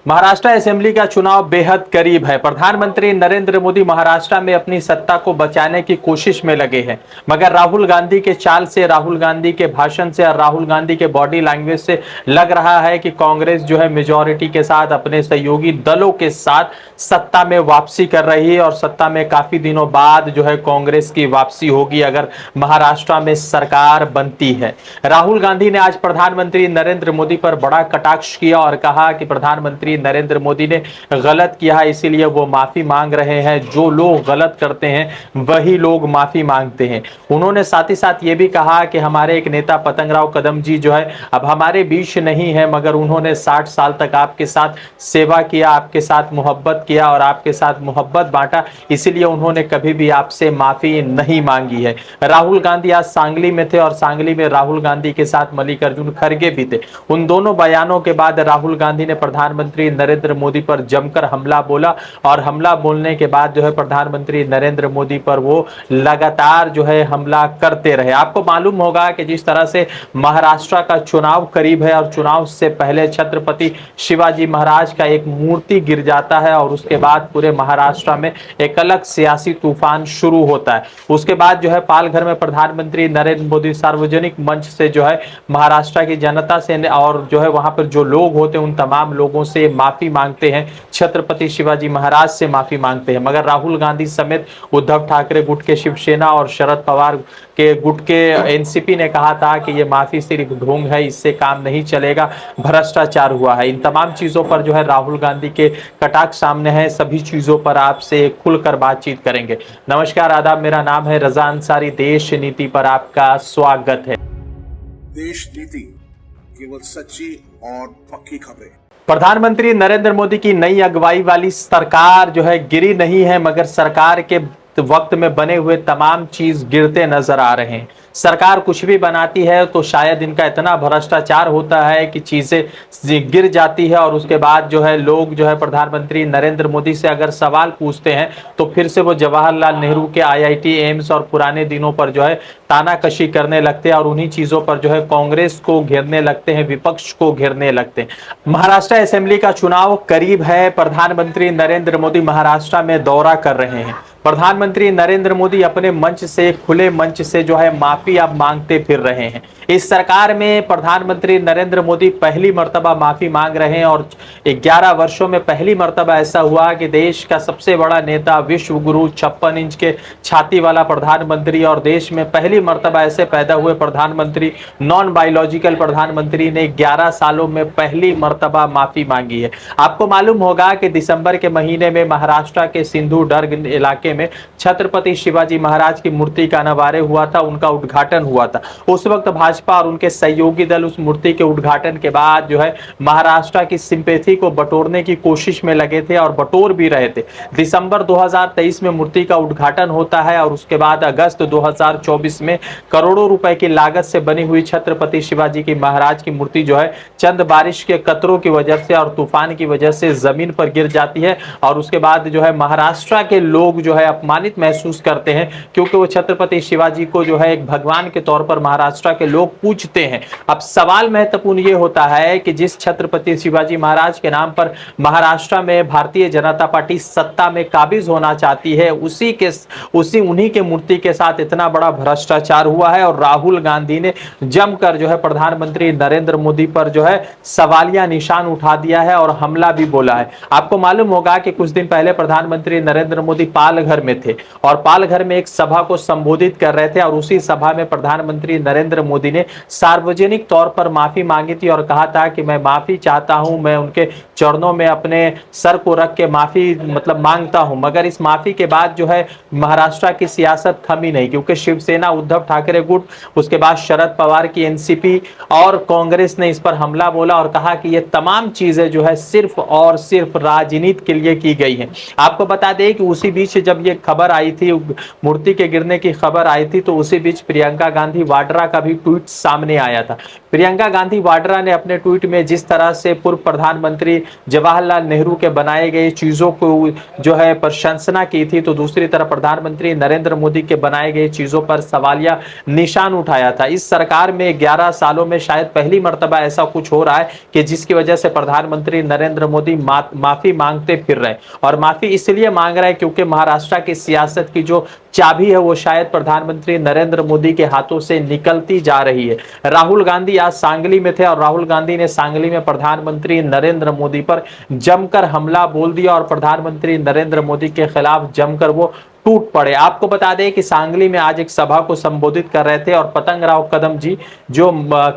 Maharashtra assembly का चुनाव बेहद करीब है। प्रधानमंत्री नरेंद्र मोदी महाराष्ट्र में अपनी सत्ता को बचाने की कोशिश में लगे हैं, मगर राहुल गांधी के चाल से, राहुल गांधी के भाषण से और राहुल गांधी के बॉडी लैंग्वेज से लग रहा है कि कांग्रेस जो है मेजॉरिटी के साथ, अपने सहयोगी दलों के साथ सत्ता में वापसी कर रही है और सत्ता में काफी दिनों बाद जो है कांग्रेस की वापसी होगी अगर महाराष्ट्र में सरकार बनती है। राहुल गांधी ने आज प्रधानमंत्री नरेंद्र मोदी पर बड़ा कटाक्ष किया और कहा कि प्रधानमंत्री नरेंद्र मोदी ने गलत किया है, इसीलिए वो माफी मांग रहे हैं। जो लोग गलत करते हैं वही लोग माफी मांगते हैं। उन्होंने साथ ही साथ ये भी कहा कि हमारे एक नेता पतंगराव कदम जी जो है अब हमारे बीच नहीं है, मगर उन्होंने 60 साल तक आपके साथ सेवा किया, आपके साथ मोहब्बत किया और आपके साथ मोहब्बत बांटा, इसलिए उन्होंने कभी भी आपसे माफी नहीं मांगी है। राहुल गांधी आज सांगली में थे और सांगली में राहुल गांधी के साथ मल्लिकार्जुन खड़गे भी थे। उन दोनों बयानों के बाद राहुल गांधी ने प्रधानमंत्री नरेंद्र मोदी पर जमकर हमला बोला और हमला बोलने के बाद जो है प्रधानमंत्री नरेंद्र मोदी पर वो लगातार जो है हमला करते रहे। आपको मालूम होगा कि जिस तरह से महाराष्ट्र का चुनाव करीब है और चुनाव से पहले छत्रपति शिवाजी महाराज का एक मूर्ति गिर जाता है और उसके बाद पूरे महाराष्ट्र में एक अलग सियासी तूफान शुरू होता है। उसके बाद जो है पालघर में प्रधानमंत्री नरेंद्र मोदी सार्वजनिक मंच से जो है महाराष्ट्र की जनता से और जो है वहां पर जो लोग होते हैं उन तमाम लोगों से माफी मांगते हैं, छत्रपति शिवाजी महाराज से माफी मांगते हैं। मगर राहुल गांधी समेत उद्धव ठाकरे गुट के शिवसेना और शरद पवार के गुट के एनसीपी ने कहा था कि ये माफी सिर्फ ढोंग है, इससे काम नहीं चलेगा, भ्रष्टाचार हुआ है। इन तमाम चीजों पर जो है राहुल गांधी के कटाक्ष सामने है। सभी चीजों पर आपसे खुलकर बातचीत करेंगे। नमस्कार, आदाब, मेरा नाम है रजा अंसारी। देश नीति पर आपका स्वागत है। देश नीति केवल सच्ची और पक्की खबरें। प्रधानमंत्री नरेंद्र मोदी की नई अगुवाई वाली सरकार जो है गिरी नहीं है, मगर सरकार के वक्त में बने हुए तमाम चीज गिरते नजर आ रहे हैं। सरकार कुछ भी बनाती है तो शायद इनका इतना भ्रष्टाचार होता है कि चीजें गिर जाती है और उसके बाद जो है लोग जो है प्रधानमंत्री नरेंद्र मोदी से अगर सवाल पूछते हैं तो फिर से वो जवाहरलाल नेहरू के आईआईटी, एम्स और पुराने दिनों पर जो है तानाकशी करने लगते हैं और उन्हीं चीजों पर जो है कांग्रेस को घेरने लगते हैं, विपक्ष को घेरने लगते हैं। महाराष्ट्र असेंबली का चुनाव करीब है। प्रधानमंत्री नरेंद्र मोदी महाराष्ट्र में दौरा कर रहे हैं। प्रधानमंत्री नरेंद्र मोदी अपने मंच से, खुले मंच से जो है माफी अब मांगते फिर रहे हैं। इस सरकार में प्रधानमंत्री नरेंद्र मोदी पहली मर्तबा माफी मांग रहे हैं और 11 वर्षों में पहली मर्तबा ऐसा हुआ कि देश का सबसे बड़ा नेता, विश्व गुरु, 56 इंच के छाती वाला प्रधानमंत्री और देश में पहली मर्तबा ऐसे पैदा हुए प्रधानमंत्री, नॉन बायोलॉजिकल प्रधानमंत्री ने 11 सालों में पहली मर्तबा माफी मांगी है। आपको मालूम होगा कि दिसंबर के महीने में महाराष्ट्र के सिंधुदुर्ग इलाके में छत्रपति शिवाजी महाराज की मूर्ति का अनावरण हुआ था, उनका उद्घाटन हुआ था। उस वक्त भाजपा और उनके सहयोगी दल उस मूर्ति के उद्घाटन के बाद जो है महाराष्ट्र की सिंपैथी को बटोरने की कोशिश में लगे थे और बटोर भी रहे थे। दिसंबर 2023 में मूर्ति का उद्घाटन होता है और उसके बाद अगस्त 2024 में करोड़ों रुपए की लागत से बनी हुई छत्रपति शिवाजी की महाराज की मूर्ति जो है चंद बारिश के कतरों की वजह से और तूफान की वजह से जमीन पर गिर जाती है और उसके बाद जो है महाराष्ट्र के लोग जो है अपमानित महसूस करते हैं, क्योंकि वो छत्रपति शिवाजी को जो है एक भगवान के तौर पर महाराष्ट्र के लोग पूजते हैं। अब सवाल महत्वपूर्ण ये होता है कि जिस छत्रपति शिवाजी महाराज के नाम पर महाराष्ट्र में भारतीय जनता पार्टी सत्ता में काबिज होना चाहती है, उन्हीं के मूर्ति के साथ इतना बड़ा भ्रष्टाचार हुआ है और राहुल गांधी ने जमकर जो है प्रधानमंत्री नरेंद्र मोदी पर जो है सवालिया निशान उठा दिया है और हमला भी बोला है। आपको मालूम होगा कि कुछ दिन पहले प्रधानमंत्री नरेंद्र मोदी पालघर में थे और पालघर में एक सभा को संबोधित कर रहे थे और उसी सभा में प्रधानमंत्री नरेंद्र मोदी ने सार्वजनिक तौर पर माफी मांगी थी और कहा था कि मैं माफी चाहता हूं, मैं उनके चरणों में अपने सर को रख के माफी मांगता हूं। मगर इस माफी के बाद जो है महाराष्ट्र की सियासत थमी नहीं, क्योंकि शिवसेना, उद्धव ठाकरे गुट, उसके बाद शरद पवार की एनसीपी और कांग्रेस ने इस पर हमला बोला और कहा कि ये तमाम चीजें जो है सिर्फ और सिर्फ राजनीति के लिए की गई है। आपको बता दें कि उसी बीच जब जब ये खबर आई थी, मूर्ति के गिरने की खबर आई थी, तो उसी बीच प्रियंका गांधी वाड्रा का भी ट्वीट सामने आया था। प्रियंका गांधी वाड्रा ने अपने ट्वीट में जिस तरह से पूर्व प्रधानमंत्री जवाहरलाल नेहरू के बनाए गए चीजों को जो है प्रशंसना की थी, तो दूसरी तरफ प्रधानमंत्री नरेंद्र मोदी के बनाए गए चीजों पर सवालिया निशान उठाया था। इस सरकार में 11 सालों में शायद पहली मर्तबा ऐसा कुछ हो रहा है कि जिसकी वजह से प्रधानमंत्री नरेंद्र मोदी माफी मांगते फिर रहे, और माफी इसलिए मांग रहे हैं क्योंकि महाराष्ट्र की सियासत की जो चाबी है वो शायद प्रधानमंत्री नरेंद्र मोदी के हाथों से निकलती जा रही है। राहुल गांधी आज सांगली में थे और राहुल गांधी ने सांगली में प्रधानमंत्री नरेंद्र मोदी पर जमकर हमला बोल दिया और प्रधानमंत्री नरेंद्र मोदी के खिलाफ जमकर वो टूट पड़े। आपको बता दें कि सांगली में आज एक सभा को संबोधित कर रहे थे और पतंग राव कदम जी, जो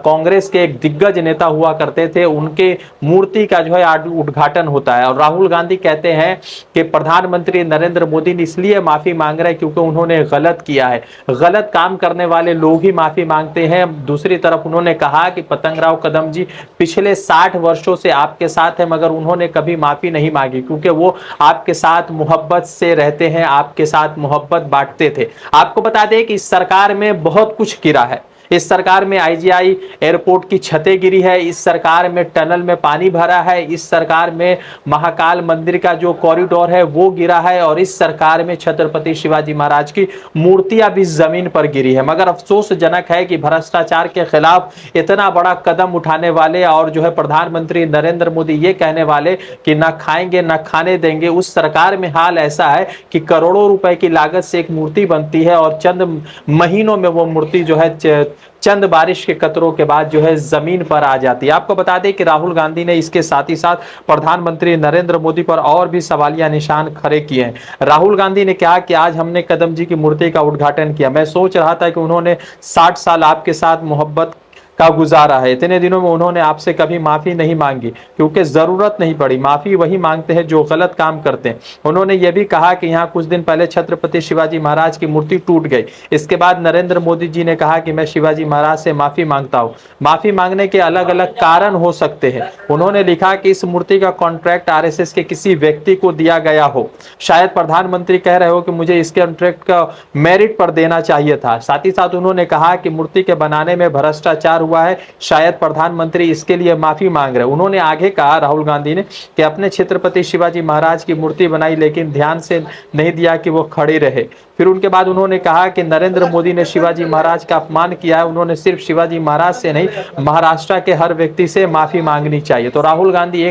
कांग्रेस के एक दिग्गज नेता हुआ करते थे, उनके मूर्ति का जो है आज उद्घाटन होता है। और राहुल गांधी कहते हैं कि प्रधानमंत्री नरेंद्र मोदी ने इसलिए माफी मांग रहे हैं क्योंकि उन्होंने गलत किया है। गलत काम करने वाले लोग ही माफी मांगते हैं। दूसरी तरफ उन्होंने कहा कि पतंग राव कदम जी पिछले 60 वर्षों से आपके साथ है, मगर उन्होंने कभी माफी नहीं मांगी क्योंकि वो आपके साथ मोहब्बत से रहते हैं, आपके साथ मोहब्बत बांटते थे। आपको बता दें कि इस सरकार में बहुत कुछ गिरा है। इस सरकार में आईजीआई एयरपोर्ट की छतें गिरी है, इस सरकार में टनल में पानी भरा है, इस सरकार में महाकाल मंदिर का जो कॉरिडोर है वो गिरा है, और इस सरकार में छत्रपति शिवाजी महाराज की मूर्तियां भी जमीन पर गिरी है। मगर अफसोसजनक है कि भ्रष्टाचार के खिलाफ इतना बड़ा कदम उठाने वाले और जो है प्रधानमंत्री नरेंद्र मोदी ये कहने वाले कि ना खाएंगे ना खाने देंगे, उस सरकार में हाल ऐसा है कि करोड़ों रुपए की लागत से एक मूर्ति बनती है और चंद महीनों में वो मूर्ति जो है चंद बारिश के कतरों के बाद जो है जमीन पर आ जाती है। आपको बता दें कि राहुल गांधी ने इसके साथ ही साथ प्रधानमंत्री नरेंद्र मोदी पर और भी सवालिया निशान खड़े किए हैं। राहुल गांधी ने कहा कि आज हमने कदम जी की मूर्ति का उद्घाटन किया, मैं सोच रहा था कि उन्होंने 60 साल आपके साथ मोहब्बत का गुजारा है, इतने दिनों में उन्होंने आपसे कभी माफी नहीं मांगी क्योंकि जरूरत नहीं पड़ी। माफी वही मांगते हैं जो गलत काम करते हैं। उन्होंने यह भी कहा कि यहाँ कुछ दिन पहले छत्रपति शिवाजी महाराज की मूर्ति टूट गई। इसके बाद नरेंद्र मोदी जी ने कहा कि मैं शिवाजी महाराज से माफी मांगता हूँ। माफी मांगने के अलग अलग कारण हो सकते हैं। उन्होंने लिखा कि इस मूर्ति का कॉन्ट्रैक्ट आरएसएस के किसी व्यक्ति को दिया गया हो, शायद प्रधानमंत्री कह रहे हो कि मुझे इसके कॉन्ट्रैक्ट का मेरिट पर देना चाहिए था। साथ ही साथ उन्होंने कहा कि मूर्ति के बनाने में भ्रष्टाचार हुआ है, शायद प्रधानमंत्री इसके लिए माफी मांग रहे। उन्होंने आगे कहा राहुल गांधी ने कि अपने छत्रपति शिवाजी महाराज की मूर्ति बनाई लेकिन ध्यान से नहीं दिया कि वो खड़े रहे। फिर उनके बाद उन्होंने कहा कि नरेंद्र मोदी ने शिवाजी महाराज का अपमान किया है, उन्होंने सिर्फ शिवाजी महाराज से नहीं महाराष्ट्र के हर व्यक्ति से माफी मांगनी चाहिए। तो राहुल गांधी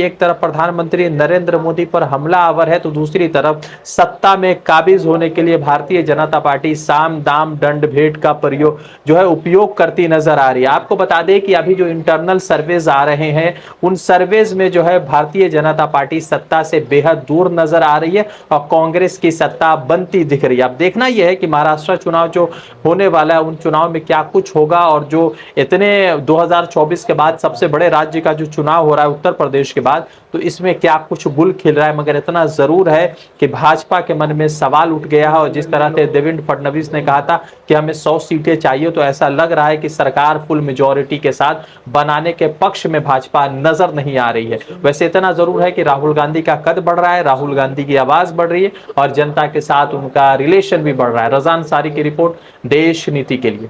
एक तरफ प्रधानमंत्री नरेंद्र मोदी पर हमला आवर है, तो दूसरी तरफ सत्ता में काबिज होने के लिए भारतीय जनता पार्टी साम दाम दंड भेंट का प्रयोग जो है उपयोग करती नजर आ रही है। आपको बता दें कि अभी जो इंटरनल सर्वेज आ रहे हैं उन सर्वेज में जो है भारतीय जनता पार्टी सत्ता से बेहद दूर नजर आ रही है और कांग्रेस की सत्ता बनती दिख रही है। अब देखना यह है कि महाराष्ट्र चुनाव जो होने वाला है उन चुनाव में क्या कुछ होगा, और जो इतने 2024 के बाद सबसे बड़े राज्य का जो चुनाव हो रहा है उत्तर प्रदेश के बाद, तो इसमें क्या कुछ गुल खिल रहा है। मगर इतना जरूर है कि भाजपा के मन में सवाल उठ गया है, और जिस तरह से देवेंद्र फडणवीस ने कहा था कि हमें 100 सीटें चाहिए, तो ऐसा लग रहा है कि सरकार फुल मेजॉरिटी के साथ बनाने के पक्ष में भाजपा नजर नहीं आ रही है। वैसे इतना जरूर है कि राहुल गांधी का कद बढ़ रहा है, राहुल गांधी की आवाज बढ़ रही है और जनता के साथ उनका रिलेशन भी बढ़ रहा है। रज़ा अंसारी की रिपोर्ट, देश नीति के लिए।